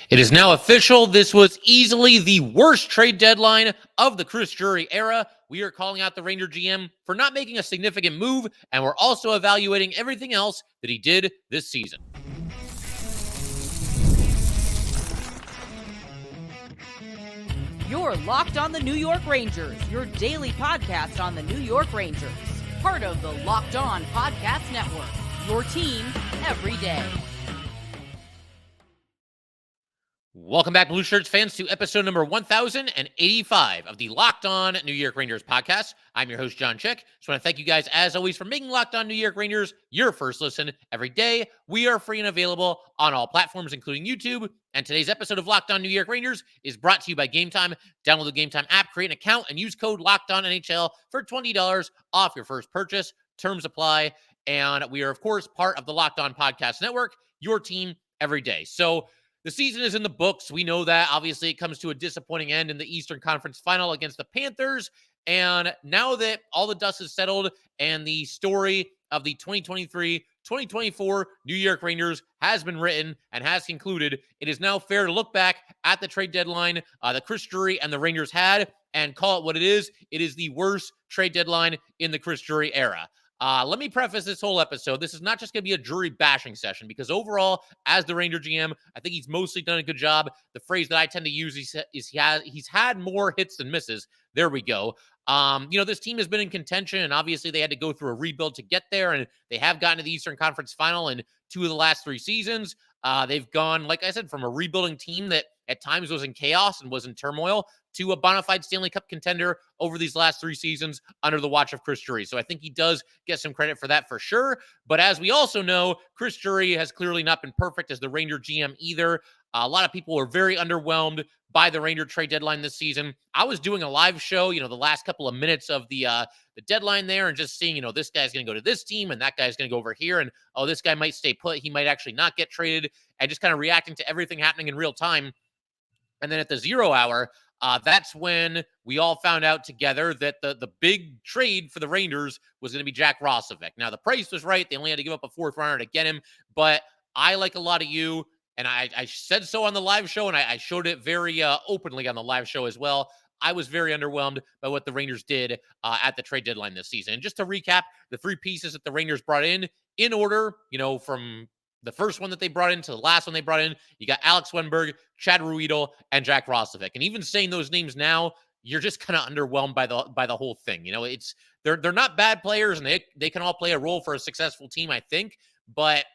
It is now official. This was easily the worst trade deadline of the Chris Drury era. We are calling out the Ranger GM for not making a significant move, and we're also evaluating everything else that he did this season. You're Locked on the New York Rangers, your daily podcast on the New York Rangers. Part of the Locked On Podcast Network, your team every day. Welcome back, Blue Shirts fans, to episode number 1085 of the Locked On New York Rangers podcast. I'm your host, John Chick. Just want to thank you guys, as always, for making Locked On New York Rangers your first listen every day. We are free and available on all platforms, including YouTube. And today's episode of Locked On New York Rangers is brought to you by Game Time. Download the Game Time app, create an account, and use code LOCKEDONNHL for $20 off your first purchase. Terms apply. And we are, of course, part of the Locked On Podcast Network, your team every day. So, the season is in the books. We know that. Obviously, it comes to a disappointing end in the Eastern Conference Final against the Panthers. And now that all the dust is settled and the story of the 2023-2024 New York Rangers has been written and has concluded, it is now fair to look back at the trade deadline that Chris Drury and the Rangers had and call it what it is. It is the worst trade deadline in the Chris Drury era. Let me preface this whole episode. This is not just going to be a Drury bashing session because overall, as the Ranger GM, I think he's mostly done a good job. The phrase that I tend to use is he's had more hits than misses. There we go. This team has been in contention, and obviously they had to go through a rebuild to get there, and they have gotten to the Eastern Conference Final in 2 of the last 3 seasons. They've gone, like I said, from a rebuilding team that at times was in chaos and was in turmoil to a bona fide Stanley Cup contender over these last 3 seasons under the watch of Chris Drury. So I think he does get some credit for that for sure. But as we also know, Chris Drury has clearly not been perfect as the Ranger GM either. A lot of people were very underwhelmed by the Ranger trade deadline this season. I was doing a live show, the last couple of minutes of the deadline there and just seeing, this guy's going to go to this team and that guy's going to go over here. And, this guy might stay put. He might actually not get traded, and just kind of reacting to everything happening in real time. And then at the 0 hour, that's when we all found out together that the big trade for the Rangers was going to be Jack Roslovic. Now, the price was right. They only had to give up a 4th rounder to get him. But I, like a lot of you, and I said so on the live show, and I showed it very openly on the live show as well. I was very underwhelmed by what the Rangers did at the trade deadline this season. And just to recap, the 3 pieces that the Rangers brought in order, from the first one that they brought in to the last one they brought in, you got Alex Wennberg, Chad Ruhwedel, and Jack Roslovic. And even saying those names now, you're just kind of underwhelmed by the whole thing. It's they're not bad players, and they can all play a role for a successful team, I think. But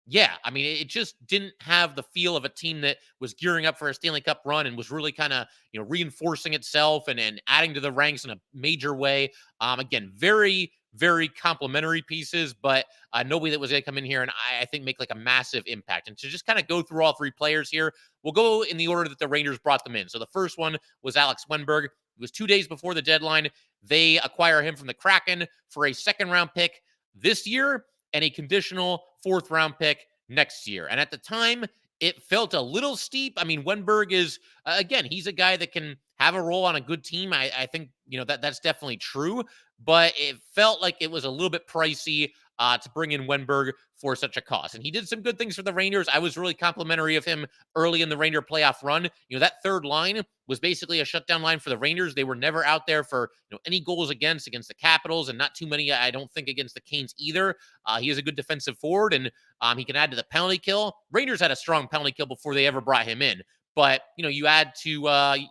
yeah, I mean, it just didn't have the feel of a team that was gearing up for a Stanley Cup run and was really kind of, reinforcing itself and adding to the ranks in a major way. Again, very, very complimentary pieces, but nobody that was going to come in here and I think make like a massive impact. And to just kind of go through all 3 players here, we'll go in the order that the Rangers brought them in. So the first one was Alex Wennberg. It was 2 days before the deadline. They acquire him from the Kraken for a 2nd-round pick this year and a conditional 4th-round pick next year. And at the time, it felt a little steep. I mean, Wennberg is, again, he's a guy that can have a role on a good team. I think, that's definitely true. But it felt like it was a little bit pricey to bring in Wennberg for such a cost. And he did some good things for the Rangers. I was really complimentary of him early in the Ranger playoff run. That 3rd line was basically a shutdown line for the Rangers. They were never out there for any goals against the Capitals, and not too many, I don't think, against the Canes either. He is a good defensive forward, and he can add to the penalty kill. Rangers had a strong penalty kill before they ever brought him in. But, you add to,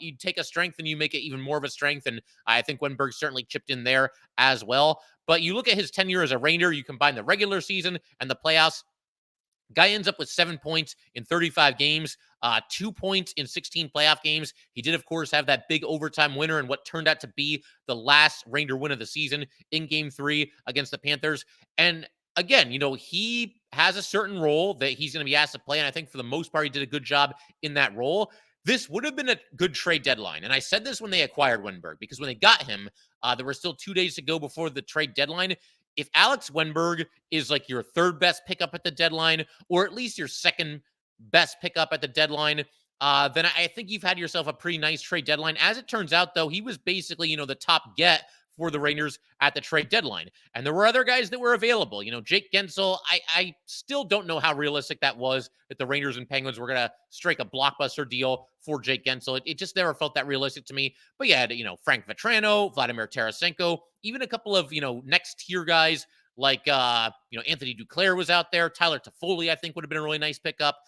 you take a strength and you make it even more of a strength. And I think Wennberg certainly chipped in there as well. But you look at his tenure as a Ranger, you combine the regular season and the playoffs. Guy ends up with 7 points in 35 games, 2 points in 16 playoff games. He did, of course, have that big overtime winner in what turned out to be the last Ranger win of the season in Game 3 against the Panthers. And again, he has a certain role that he's going to be asked to play, and I think for the most part, he did a good job in that role. This would have been a good trade deadline, and I said this when they acquired Wennberg, because when they got him, there were still 2 days to go before the trade deadline. If Alex Wennberg is like your 3rd best pickup at the deadline, or at least your 2nd best pickup at the deadline, then I think you've had yourself a pretty nice trade deadline. As it turns out, though, he was basically, the top get for the Rangers at the trade deadline. And there were other guys that were available. Jake Gensel, I still don't know how realistic that was, that the Rangers and Penguins were going to strike a blockbuster deal for Jake Gensel. It just never felt that realistic to me. But yeah, Frank Vetrano, Vladimir Tarasenko, even a couple of, next tier guys like, Anthony Duclair was out there. Tyler Toffoli, I think, would have been a really nice pickup.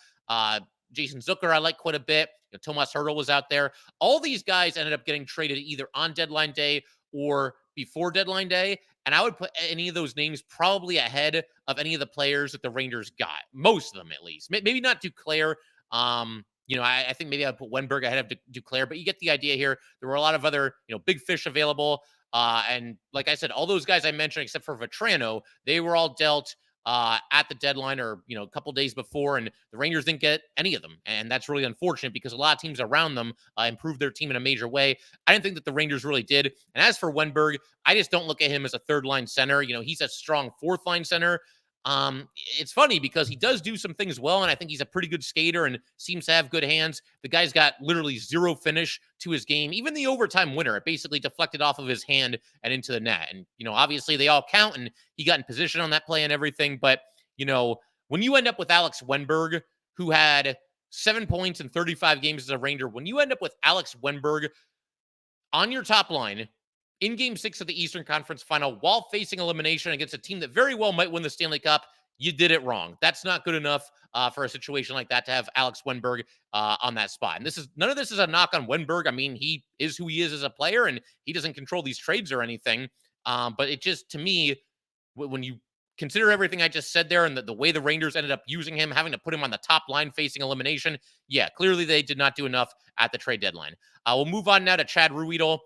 Jason Zucker, I like quite a bit. Tomas Hertl was out there. All these guys ended up getting traded either on deadline day or before deadline day. And I would put any of those names probably ahead of any of the players that the Rangers got. Most of them, at least. Maybe not Duclair. I think maybe I'd put Wennberg ahead of Duclair, but you get the idea here. There were a lot of other, big fish available. And like I said, all those guys I mentioned, except for Vetrano, they were all dealt at the deadline or, a couple days before, and the Rangers didn't get any of them. And that's really unfortunate because a lot of teams around them improved their team in a major way. I didn't think that the Rangers really did. And as for Wennberg, I just don't look at him as a third line center. He's a strong fourth line center. It's funny because he does do some things well, and I think he's a pretty good skater and seems to have good hands. The guy's got literally zero finish to his game. Even the overtime winner, it basically deflected off of his hand and into the net. And, obviously they all count, and he got in position on that play and everything. But, when you end up with Alex Wennberg, who had 7 points in 35 games as a Ranger, when you end up with Alex Wennberg on your top line in Game 6 of the Eastern Conference Final while facing elimination against a team that very well might win the Stanley Cup, you did it wrong. That's not good enough for a situation like that to have Alex Wennberg on that spot. And none of this is a knock on Wennberg. I mean, he is who he is as a player, and he doesn't control these trades or anything. But it just, to me, when you consider everything I just said there and the way the Rangers ended up using him, having to put him on the top line facing elimination, yeah, clearly they did not do enough at the trade deadline. We'll move on now to Chad Ruhwedel.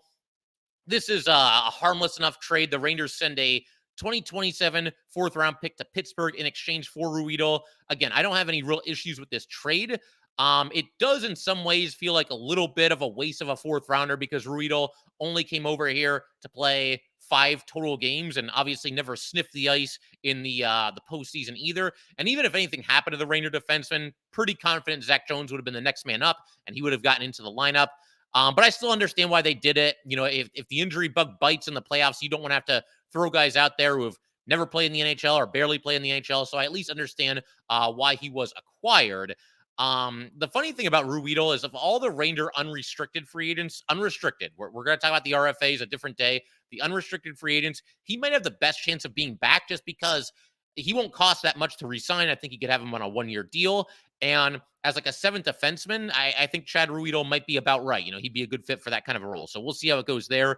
This is a harmless enough trade. The Rangers send a 2027 fourth-round pick to Pittsburgh in exchange for Ruhwedel. Again, I don't have any real issues with this trade. It does in some ways feel like a little bit of a waste of a fourth-rounder because Ruhwedel only came over here to play 5 total games and obviously never sniffed the ice in the postseason either. And even if anything happened to the Ranger defenseman, pretty confident Zach Jones would have been the next man up and he would have gotten into the lineup. But I still understand why they did it. If the injury bug bites in the playoffs, you don't want to have to throw guys out there who have never played in the NHL or barely played in the NHL. So I at least understand why he was acquired. The funny thing about Ruhwedel is of all the Ranger unrestricted free agents, we're going to talk about the RFAs a different day. The unrestricted free agents, he might have the best chance of being back just because he won't cost that much to re-sign. I think he could have him on a 1-year deal. And as like a seventh defenseman, I think Chad Ruhwedel might be about right. He'd be a good fit for that kind of a role. So we'll see how it goes there.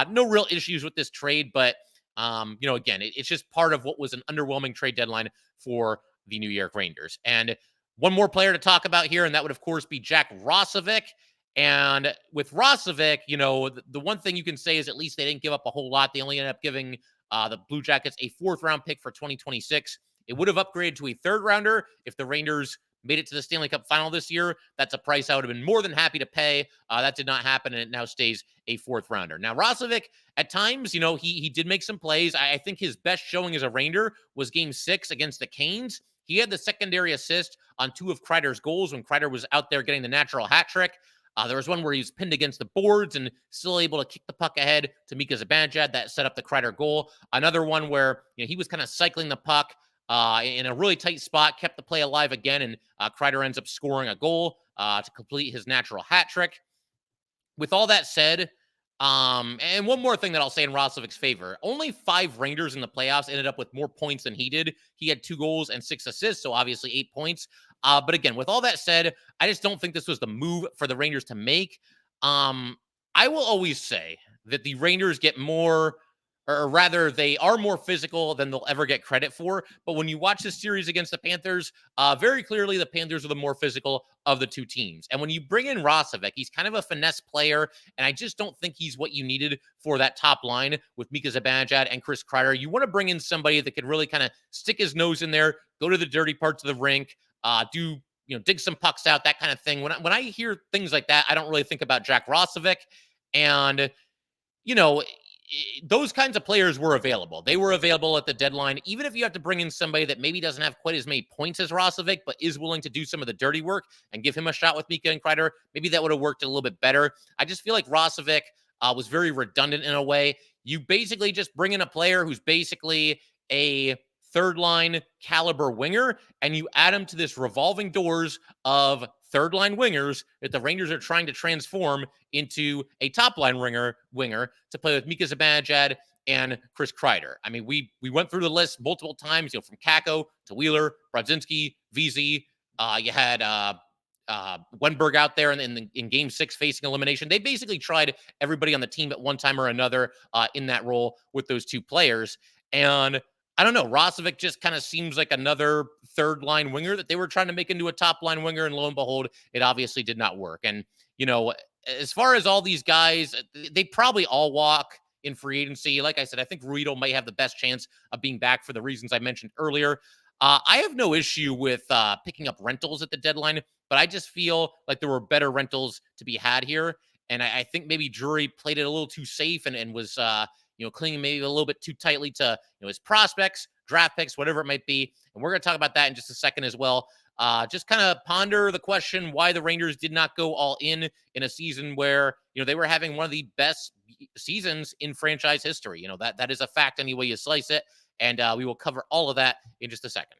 No real issues with this trade, but again, it's just part of what was an underwhelming trade deadline for the New York Rangers. And one more player to talk about here, and that would, of course, be Jack Roslovic. And with Roslovic, the one thing you can say is at least they didn't give up a whole lot. They only ended up giving the Blue Jackets a 4th-round pick for 2026. It would have upgraded to a 3rd-rounder if the Rangers made it to the Stanley Cup final this year. That's a price I would have been more than happy to pay. That did not happen, and it now stays a 4th-rounder. Now, Roslovic, at times, he did make some plays. I think his best showing as a Ranger was Game 6 against the Canes. He had the secondary assist on 2 of Kreider's goals when Kreider was out there getting the natural hat trick. There was one where he was pinned against the boards and still able to kick the puck ahead to Mika Zibanejad that set up the Kreider goal. Another one where he was kind of cycling the puck in a really tight spot, kept the play alive again, and Kreider ends up scoring a goal to complete his natural hat trick. With all that said, and one more thing that I'll say in Roslovic's favor, only 5 Rangers in the playoffs ended up with more points than he did. He had 2 goals and 6 assists, so obviously 8 points. But again, with all that said, I just don't think this was the move for the Rangers to make. I will always say that the Rangers get more, or rather, they are more physical than they'll ever get credit for. But when you watch this series against the Panthers, very clearly the Panthers are the more physical of the 2 teams. And when you bring in Roslovic, he's kind of a finesse player, and I just don't think he's what you needed for that top line with Mika Zibanejad and Chris Kreider. You want to bring in somebody that could really kind of stick his nose in there, go to the dirty parts of the rink, dig some pucks out, that kind of thing. When I hear things like that, I don't really think about Jack Roslovic. And, those kinds of players were available. They were available at the deadline. Even if you have to bring in somebody that maybe doesn't have quite as many points as Roslovic, but is willing to do some of the dirty work and give him a shot with Mika and Kreider, maybe that would have worked a little bit better. I just feel like Roslovic was very redundant in a way. you basically just bring in a player who's basically a third line caliber winger, and you add him to this revolving doors of third line wingers that the Rangers are trying to transform into a top line winger to play with Mika Zibanejad and Chris Kreider. I mean, we went through the list multiple times, from Kako to Wheeler, Brodzinski, VZ. You had Wennberg out there in Game 6 facing elimination. They basically tried everybody on the team at one time or another in that role with those two players. And I don't know, Roslovic just kind of seems like another third line winger that they were trying to make into a top line winger. And lo and behold, it obviously did not work. And, as far as all these guys, they probably all walk in free agency. Like I said, I think Ruhwedel may have the best chance of being back for the reasons I mentioned earlier. I have no issue with picking up rentals at the deadline, but I just feel like there were better rentals to be had here. And I think maybe Drury played it a little too safe and was, clinging maybe a little bit too tightly to, his prospects, draft picks, whatever it might be. And we're going to talk about that in just a second as well. Just kind of ponder the question why the Rangers did not go all in a season where, they were having one of the best seasons in franchise history. That is a fact any way you slice it. And we will cover all of that in just a second.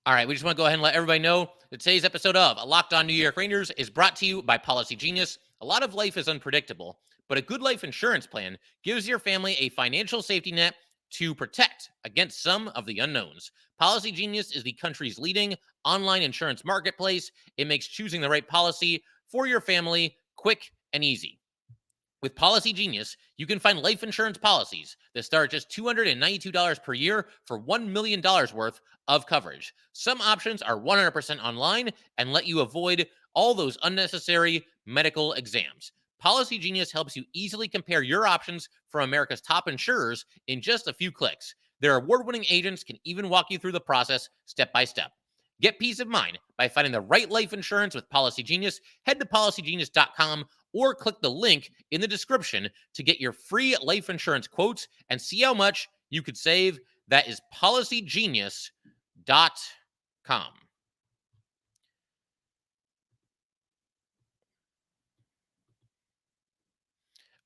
All right, we just want to go ahead and let everybody know that today's episode of Locked On New York Rangers is brought to you by Policygenius. A lot of life is unpredictable, but a good life insurance plan gives your family a financial safety net to protect against some of the unknowns. Policygenius is the country's leading online insurance marketplace. It makes choosing the right policy for your family quick and easy. With Policygenius, you can find life insurance policies that start at just $292 per year for $1 million worth of coverage. Some options are 100% online and let you avoid all those unnecessary medical exams. Policygenius helps you easily compare your options from America's top insurers in just a few clicks. Their award-winning agents can even walk you through the process step by step. Get peace of mind by finding the right life insurance with Policygenius. Head to policygenius.com or click the link in the description to get your free life insurance quotes and see how much you could save. That is policygenius.com.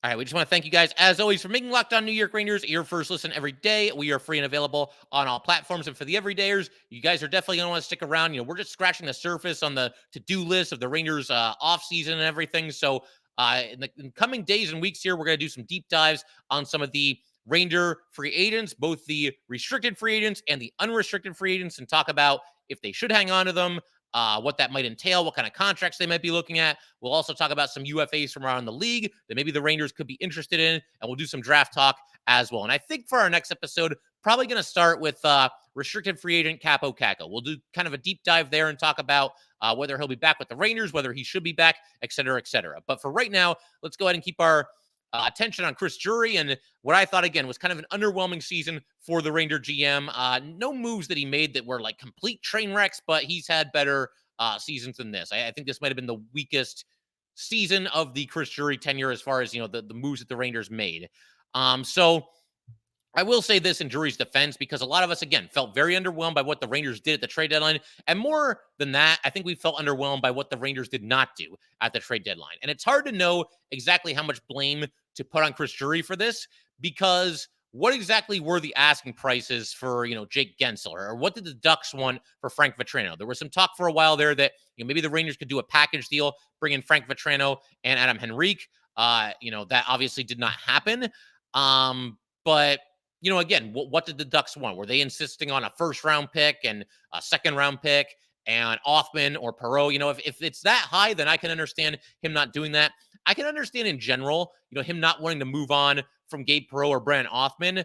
All right, we just want to thank you guys, as always, for making Locked On New York Rangers your first listen every day. We are free and available on all platforms. And for the everydayers, you guys are definitely going to want to stick around. We're just scratching the surface on the to-do list of the Rangers offseason and everything. So in the coming days and weeks here, we're going to do some deep dives on some of the Ranger free agents, both the restricted free agents and the unrestricted free agents, and talk about if they should hang on to them, what that might entail, what kind of contracts they might be looking at. We'll also talk about some UFAs from around the league that maybe the Rangers could be interested in, and we'll do some draft talk as well. And I think for our next episode, probably going to start with restricted free agent Kaapo Kakko. We'll do kind of a deep dive there and talk about whether he'll be back with the Rangers, whether he should be back, et cetera, et cetera. But for right now, let's go ahead and keep our attention on Chris Drury and what I thought, again, was kind of an underwhelming season for the Ranger GM. No moves that he made that were like complete train wrecks, but he's had better seasons than this. I think this might have been the weakest season of the Chris Drury tenure as far as, the moves that the Rangers made. So I will say this in Drury's defense, because a lot of us, again, felt very underwhelmed by what the Rangers did at the trade deadline. And more than that, I think we felt underwhelmed by what the Rangers did not do at the trade deadline. And it's hard to know exactly how much blame to put on Chris Drury for this, because what exactly were the asking prices for, Jake Gensel, or what did the Ducks want for Frank Vatrano? There was some talk for a while there that, maybe the Rangers could do a package deal, bring in Frank Vatrano and Adam Henrique. That obviously did not happen. But again, what did the Ducks want? Were they insisting on a first-round pick and a second-round pick and Othman or Perreault? If it's that high, then I can understand him not doing that. I can understand in general, him not wanting to move on from Gabe Perreault or Brandon Othman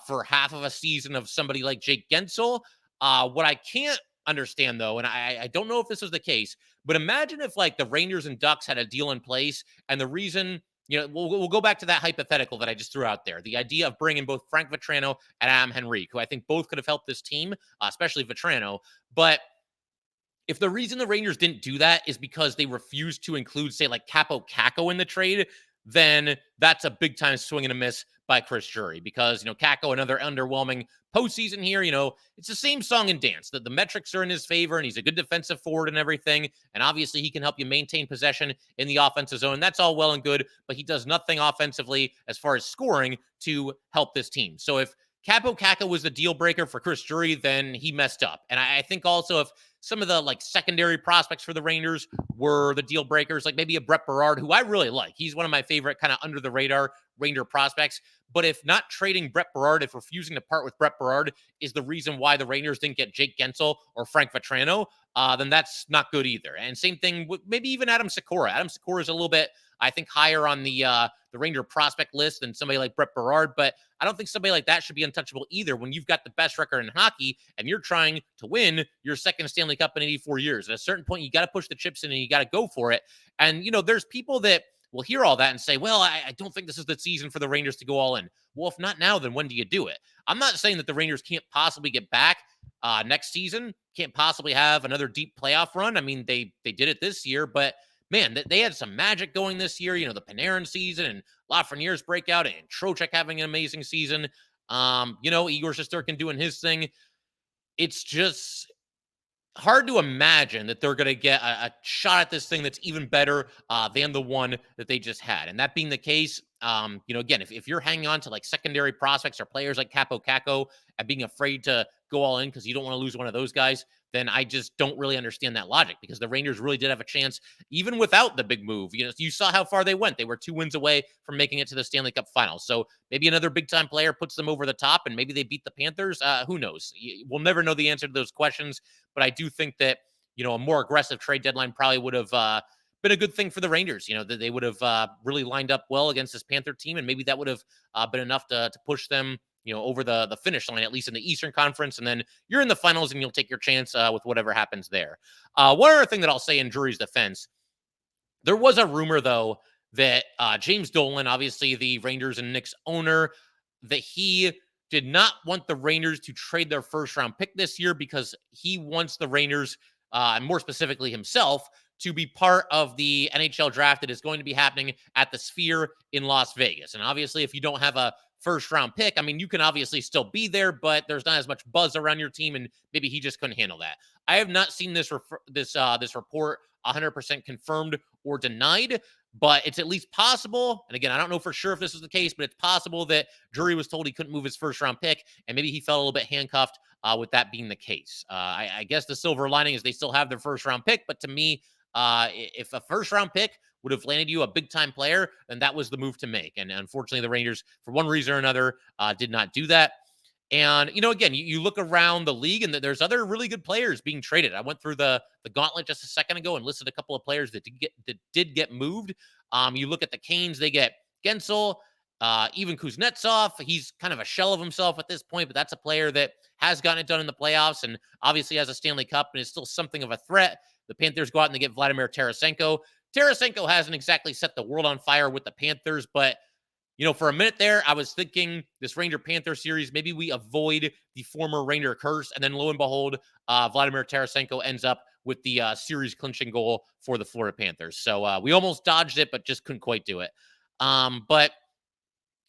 for half of a season of somebody like Jake Gensel. What I can't understand, though, and I don't know if this was the case, but imagine if like the Rangers and Ducks had a deal in place, and the reason, we'll go back to that hypothetical that I just threw out there. The idea of bringing both Frank Vatrano and Adam Henrique, who I think both could have helped this team, especially Vatrano. But if the reason the Rangers didn't do that is because they refused to include, say, like Kaapo Kakko in the trade, then that's a big time swing and a miss by Chris Drury, because, Kako, another underwhelming postseason here. It's the same song and dance. The metrics are in his favor, and he's a good defensive forward and everything. And obviously, he can help you maintain possession in the offensive zone. That's all well and good, but he does nothing offensively as far as scoring to help this team. So if Capo Caca was the deal breaker for Chris Drury, then he messed up. And I think also if some of the secondary prospects for the Rangers were the deal breakers, like maybe a Brett Berard, who I really like. He's one of my favorite kind of under the radar Ranger prospects. But if not trading Brett Berard, if refusing to part with Brett Berard is the reason why the Rangers didn't get Jake Gensel or Frank Vetrano, then that's not good either. And same thing with maybe even Adam Sikora. Adam Sikora is a little bit, I think, higher on the Ranger prospect list than somebody like Brett Berard, but I don't think somebody like that should be untouchable either when you've got the best record in hockey and you're trying to win your second Stanley Cup in 84 years. At a certain point, you got to push the chips in and you got to go for it. And, there's people that will hear all that and say, well, I don't think this is the season for the Rangers to go all in. Well, if not now, then when do you do it? I'm not saying that the Rangers can't possibly get back next season, can't possibly have another deep playoff run. I mean, they did it this year, but man, they had some magic going this year. The Panarin season and Lafreniere's breakout and Trocheck having an amazing season. Igor Shesterkin doing his thing. It's just hard to imagine that they're going to get a shot at this thing that's even better than the one that they just had. And that being the case, again, if you're hanging on to secondary prospects or players like Capo Caco and being afraid to go all in because you don't want to lose one of those guys, then I just don't really understand that logic, because the Rangers really did have a chance even without the big move. You saw how far they went. They were 2 wins away from making it to the Stanley Cup Finals. So maybe another big time player puts them over the top and maybe they beat the Panthers. Who knows? We'll never know the answer to those questions, but I do think that, a more aggressive trade deadline probably would have been a good thing for the Rangers. That they would have really lined up well against this Panther team, and maybe that would have been enough to push them over the finish line, at least in the Eastern Conference. And then you're in the finals and you'll take your chance with whatever happens there. One other thing that I'll say in Drury's defense, there was a rumor, though, that James Dolan, obviously the Rangers and Knicks owner, that he did not want the Rangers to trade their first round pick this year because he wants the Rangers, and more specifically himself, to be part of the NHL draft that is going to be happening at the Sphere in Las Vegas. And obviously, if you don't have a first round pick, I mean, you can obviously still be there, but there's not as much buzz around your team, and maybe he just couldn't handle that. I have not seen this report 100% confirmed or denied, but it's at least possible. And again, I don't know for sure if this is the case, but it's possible that Drury was told he couldn't move his first round pick, and maybe he felt a little bit handcuffed with that being the case. I guess the silver lining is they still have their first round pick, but to me, if a first round pick would have landed you a big time player, then that was the move to make. And unfortunately, the Rangers, for one reason or another, did not do that. And, again, you look around the league and there's other really good players being traded. I went through the gauntlet just a second ago and listed a couple of players that did get moved. You look at the Canes, they get Gensel, even Kuznetsov. He's kind of a shell of himself at this point, but that's a player that has gotten it done in the playoffs and obviously has a Stanley Cup and is still something of a threat. The Panthers go out and they get Vladimir Tarasenko. Tarasenko hasn't exactly set the world on fire with the Panthers, but, for a minute there, I was thinking this Ranger-Panther series, maybe we avoid the former Ranger curse, and then lo and behold, Vladimir Tarasenko ends up with the series-clinching goal for the Florida Panthers. So we almost dodged it, but just couldn't quite do it. But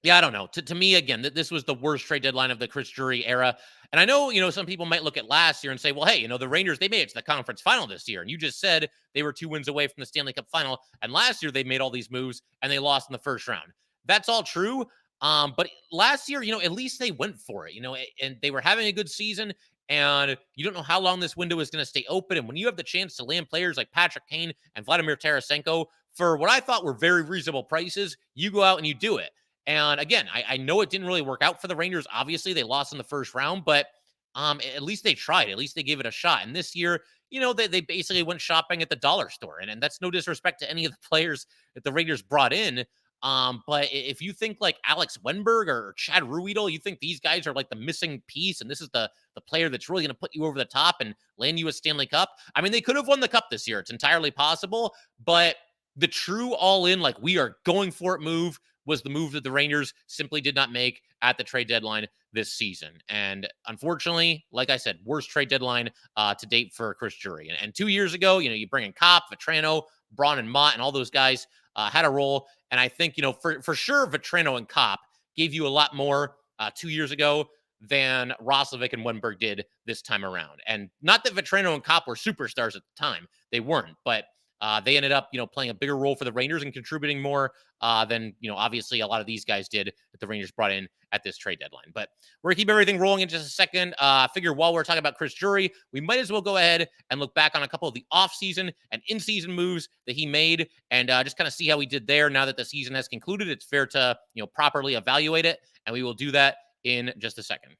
yeah, I don't know. To me, again, this was the worst trade deadline of the Chris Drury era. And I know, some people might look at last year and say, well, hey, the Rangers, they made it to the conference final this year. And you just said they were 2 wins away from the Stanley Cup final. And last year they made all these moves and they lost in the first round. That's all true. But last year, at least they went for it, and they were having a good season. And you don't know how long this window is going to stay open. And when you have the chance to land players like Patrick Kane and Vladimir Tarasenko for what I thought were very reasonable prices, you go out and you do it. And again, I know it didn't really work out for the Rangers. Obviously, they lost in the first round, but at least they tried. At least they gave it a shot. And this year, they basically went shopping at the dollar store. And that's no disrespect to any of the players that the Rangers brought in. But if you think like Alex Wennberg or Chad Ruhwedel, you think these guys are like the missing piece, and this is the player that's really going to put you over the top and land you a Stanley Cup. I mean, they could have won the Cup this year. It's entirely possible. But the true all-in, like we are going for it move was the move that the Rangers simply did not make at the trade deadline this season. And unfortunately, like I said, worst trade deadline to date for Chris Drury. And 2 years ago, you bring in Kopp, Vetrano, Braun and Mott and all those guys. had a role. And I think, for sure, Vetrano and Kopp gave you a lot more 2 years ago than Roslovic and Wennberg did this time around. And not that Vetrano and Kopp were superstars at the time. They weren't, but they ended up, playing a bigger role for the Rangers and contributing more than, obviously a lot of these guys did that the Rangers brought in at this trade deadline. But we're going to keep everything rolling in just a second. Figure while we're talking about Chris Drury, we might as well go ahead and look back on a couple of the off-season and in-season moves that he made and just kind of see how he did there. Now that the season has concluded, it's fair to, properly evaluate it, and we will do that in just a second.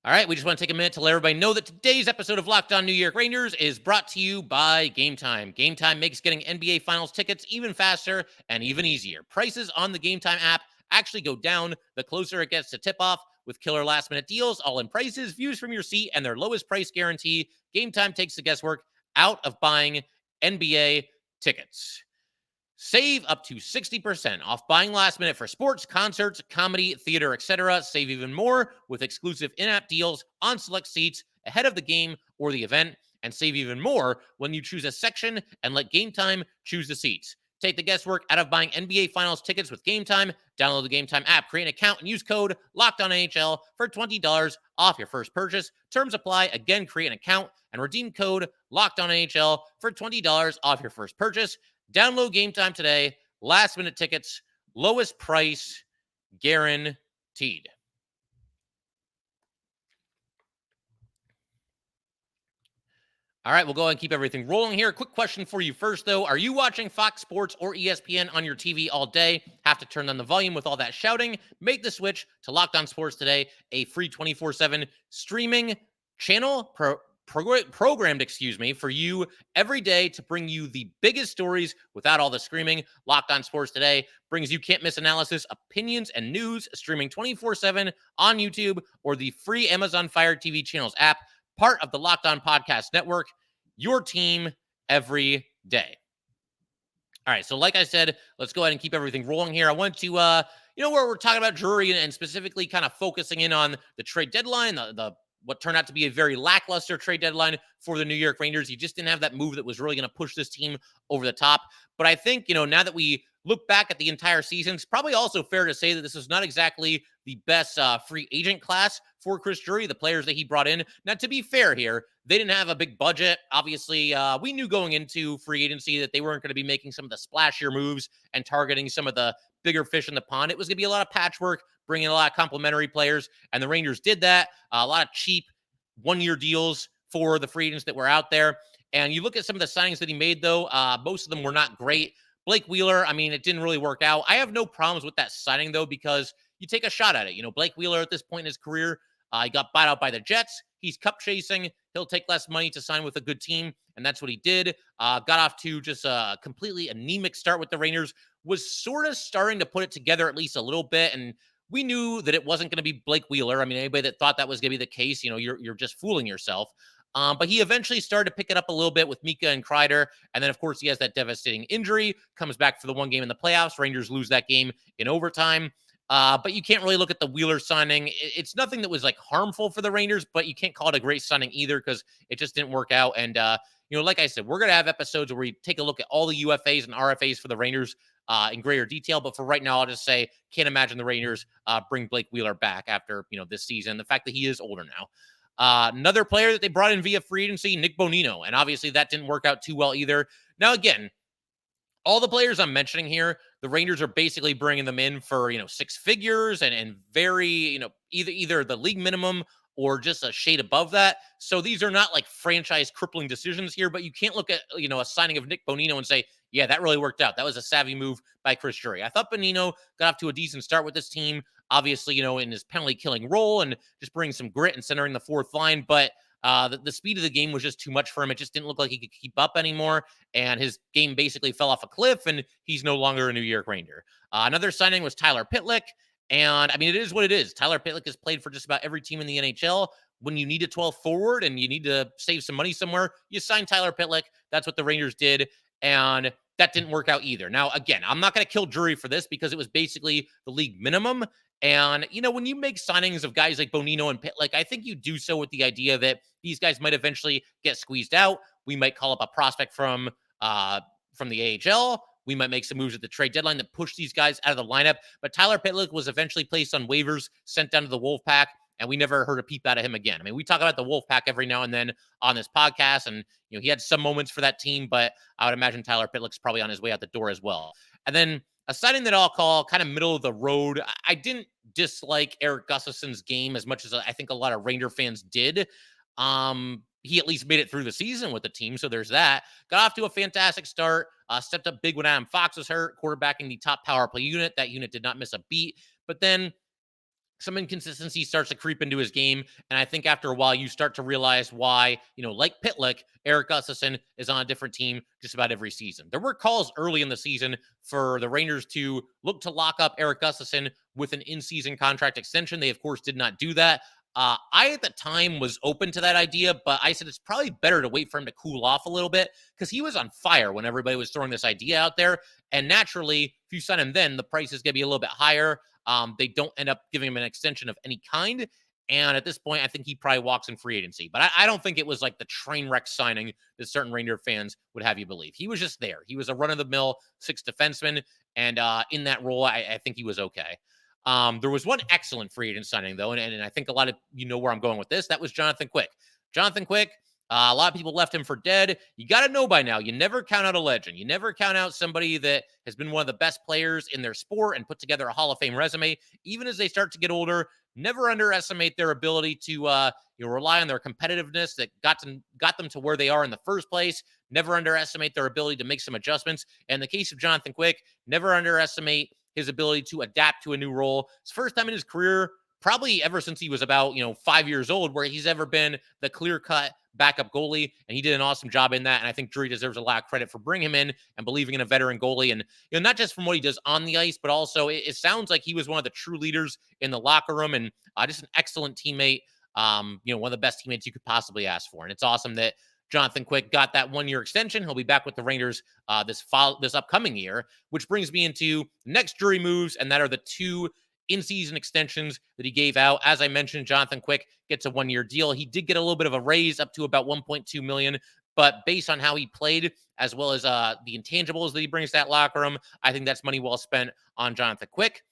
All right, we just want to take a minute to let everybody know that today's episode of Locked On New York Rangers is brought to you by Game Time. Game Time makes getting NBA Finals tickets even faster and even easier. Prices on the Game Time app actually go down the closer it gets to tip-off with killer last-minute deals, all-in prices, views from your seat, and their lowest price guarantee. Game Time takes the guesswork out of buying NBA tickets. Save up to 60% off buying last minute for sports, concerts, comedy, theater, etc. Save even more with exclusive in-app deals on select seats ahead of the game or the event, and save even more when you choose a section and let Game Time choose the seats. Take the guesswork out of buying NBA Finals tickets with Game Time. Download the Game Time app, create an account, and use code LOCKEDONNHL for $20 off your first purchase. Terms apply. Again, create an account and redeem code LOCKEDONNHL for $20 off your first purchase. Download Game Time today. Last minute tickets, lowest price guaranteed. All right, we'll go ahead and keep everything rolling here. Quick question for you first, though. Are you watching Fox Sports or ESPN on your TV all day? Have to turn down the volume with all that shouting? Make the switch to Locked On Sports today, a free 24/7 streaming channel programmed for you every day to bring you the biggest stories without all the screaming. Locked On Sports today brings you can't miss analysis, opinions, and news streaming 24/7 on YouTube or the free Amazon Fire TV channels app, part of the Locked On Podcast Network, your team every day. All right, so like I said, let's go ahead and keep everything rolling here. I want to, where we're talking about Drury and specifically kind of focusing in on the trade deadline, the what turned out to be a very lackluster trade deadline for the New York Rangers. He just didn't have that move that was really going to push this team over the top. But I think, now that we look back at the entire season, it's probably also fair to say that this is not exactly the best free agent class for Chris Drury, the players that he brought in. Now, to be fair here, they didn't have a big budget. Obviously, we knew going into free agency that they weren't going to be making some of the splashier moves and targeting some of the bigger fish in the pond. It was going to be a lot of patchwork, bringing a lot of complementary players, and the Rangers did that. A lot of cheap one-year deals for the free agents that were out there. And you look at some of the signings that he made, though, most of them were not great. Blake Wheeler, it didn't really work out. I have no problems with that signing, though, because you take a shot at it. Blake Wheeler at this point in his career, he got bought out by the Jets. He's cup chasing. He'll take less money to sign with a good team, and that's what he did. Got off to just a completely anemic start with the Rangers, was sort of starting to put it together at least a little bit, and we knew that it wasn't going to be Blake Wheeler. Anybody that thought that was going to be the case, you're just fooling yourself. But he eventually started to pick it up a little bit with Mika and Kreider. And then, of course, he has that devastating injury, comes back for the one game in the playoffs. Rangers lose that game in overtime. But you can't really look at the Wheeler signing. It's nothing that was harmful for the Rangers, but you can't call it a great signing either because it just didn't work out. And, like I said, we're going to have episodes where we take a look at all the UFAs and RFAs for the Rangers in greater detail. But for right now, I'll just say, can't imagine the Rangers bring Blake Wheeler back after, this season. The fact that he is older now. Another player that they brought in via free agency, Nick Bonino. And obviously that didn't work out too well either. Now, again, all the players I'm mentioning here, the Rangers are basically bringing them in for, six figures and very, either the league minimum or just a shade above that. So these are not franchise crippling decisions here, but you can't look at, a signing of Nick Bonino and say, yeah, that really worked out. That was a savvy move by Chris Drury. I thought Bonino got off to a decent start with this team, obviously, in his penalty killing role and just bringing some grit and centering the fourth line. But the speed of the game was just too much for him. It just didn't look like he could keep up anymore. And his game basically fell off a cliff and he's no longer a New York Ranger. Another signing was Tyler Pitlick. And it is what it is. Tyler Pitlick has played for just about every team in the NHL. When you need a 12th forward and you need to save some money somewhere, you sign Tyler Pitlick. That's what the Rangers did. And that didn't work out either. Now, again, I'm not going to kill Drury for this because it was basically the league minimum. And, when you make signings of guys like Bonino and Pitlick, I think you do so with the idea that these guys might eventually get squeezed out. We might call up a prospect from the AHL. We might make some moves at the trade deadline that push these guys out of the lineup. But Tyler Pitlick was eventually placed on waivers, sent down to the Wolfpack, and we never heard a peep out of him again. I mean, we talk about the Wolfpack every now and then on this podcast, and he had some moments for that team, but I would imagine Tyler Pitlick's probably on his way out the door as well. And then a signing that I'll call kind of middle of the road. I didn't dislike Eric Gustafsson's game as much as I think a lot of Ranger fans did. He at least made it through the season with the team, so there's that. Got off to a fantastic start. Stepped up big when Adam Fox was hurt, quarterbacking the top power play unit. That unit did not miss a beat. But then some inconsistency starts to creep into his game. And I think after a while, you start to realize why, like Pitlick, Eric Gustafsson is on a different team just about every season. There were calls early in the season for the Rangers to look to lock up Eric Gustafsson with an in-season contract extension. They, of course, did not do that. I, at the time, was open to that idea, but I said it's probably better to wait for him to cool off a little bit because he was on fire when everybody was throwing this idea out there. And naturally, if you sign him then, the price is going to be a little bit higher. They don't end up giving him an extension of any kind. And at this point, I think he probably walks in free agency. But I don't think it was like the train wreck signing that certain Ranger fans would have you believe. He was just there. He was a run-of-the-mill sixth defenseman. And in that role, I think he was okay. There was one excellent free agent signing, though, and I think a lot of you know where I'm going with this. That was Jonathan Quick. Jonathan Quick, a lot of people left him for dead. You got to know by now, you never count out a legend. You never count out somebody that has been one of the best players in their sport and put together a Hall of Fame resume. Even as they start to get older, never underestimate their ability to rely on their competitiveness that got them to where they are in the first place. Never underestimate their ability to make some adjustments. And in the case of Jonathan Quick, never underestimate his ability to adapt to a new role. It's the first time in his career, probably ever since he was about 5 years old, where he's ever been the clear-cut backup goalie, and he did an awesome job in that. And I think Drury deserves a lot of credit for bringing him in and believing in a veteran goalie, and not just from what he does on the ice, but also it sounds like he was one of the true leaders in the locker room, and just an excellent teammate. One of the best teammates you could possibly ask for, and it's awesome that Jonathan Quick got that 1-year extension. He'll be back with the Rangers this upcoming year, which brings me into next Drury moves, and that are the 2 in-season extensions that he gave out. As I mentioned, Jonathan Quick gets a 1-year deal. He did get a little bit of a raise up to about $1.2 million, but based on how he played, as well as the intangibles that he brings to that locker room, I think that's money well spent on Jonathan Quick.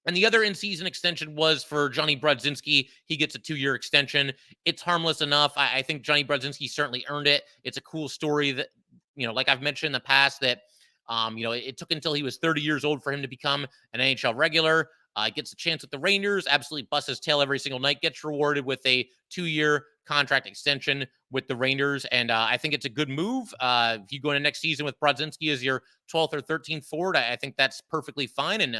And the other in-season extension was for Johnny Brodzinski. He gets a 2-year extension. It's harmless enough. I think Johnny Brodzinski certainly earned it. It's a cool story that, like I've mentioned in the past, that, it took until he was 30 years old for him to become an NHL regular. Gets a chance with the Rangers, absolutely busts his tail every single night, gets rewarded with a 2-year contract extension with the Rangers. And I think it's a good move. If you go into next season with Brodzinski as your 12th or 13th forward, I think that's perfectly fine. And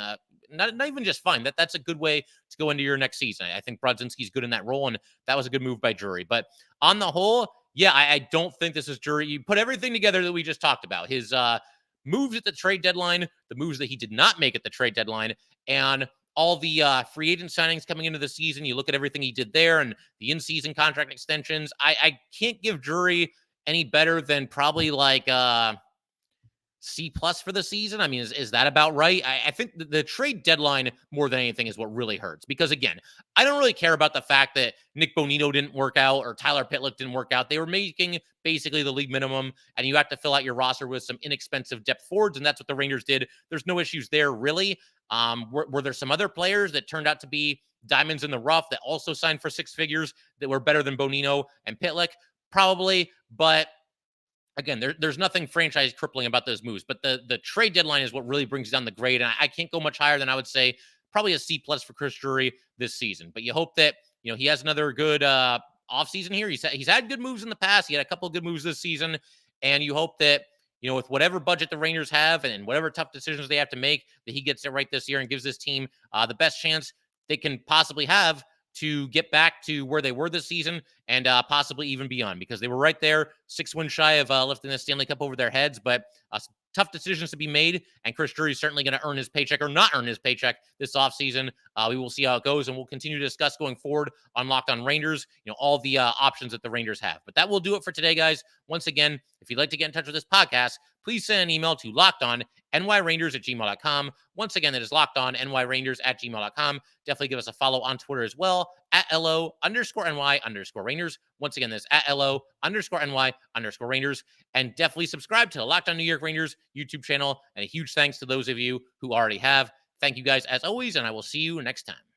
not even just fine. That's a good way to go into your next season. I think Brodzinski's good in that role, and that was a good move by Drury. But on the whole, yeah, I don't think this is Drury. You put everything together that we just talked about. His moves at the trade deadline, the moves that he did not make at the trade deadline, and all the free agent signings coming into the season. You look at everything he did there and the in-season contract extensions. I can't give Drury any better than probably like C+ for the season. I mean, is that about right? I think the trade deadline more than anything is what really hurts, because again, I don't really care about the fact that Nick Bonino didn't work out or Tyler Pitlick didn't work out. They were making basically the league minimum, and you have to fill out your roster with some inexpensive depth forwards, and that's what the Rangers did. There's no issues there, really. Were there some other players that turned out to be diamonds in the rough that also signed for 6 figures that were better than Bonino and Pitlick? Probably, but again, there's nothing franchise crippling about those moves, but the trade deadline is what really brings down the grade. And I can't go much higher than I would say probably a C+ for Chris Drury this season. But you hope that, he has another good offseason here. He's had good moves in the past. He had a couple of good moves this season. And you hope that, with whatever budget the Rangers have and whatever tough decisions they have to make, that he gets it right this year and gives this team the best chance they can possibly have to get back to where they were this season and possibly even beyond, because they were right there, 6 wins shy of lifting the Stanley Cup over their heads. But tough decisions to be made, and Chris Drury is certainly going to earn his paycheck or not earn his paycheck this offseason. We will see how it goes, and we'll continue to discuss going forward on Locked On Rangers, all the options that the Rangers have. But that will do it for today, guys. Once again, if you'd like to get in touch with this podcast, please send an email to lockedon nyrangers@gmail.com. Once again, that is lockedonnyrangers@gmail.com. Definitely give us a follow on Twitter as well, at LO_NY_Rangers. Once again, that's at LO_NY_Rangers. And definitely subscribe to the Locked On New York Rangers YouTube channel. And a huge thanks to those of you who already have. Thank you guys as always, and I will see you next time.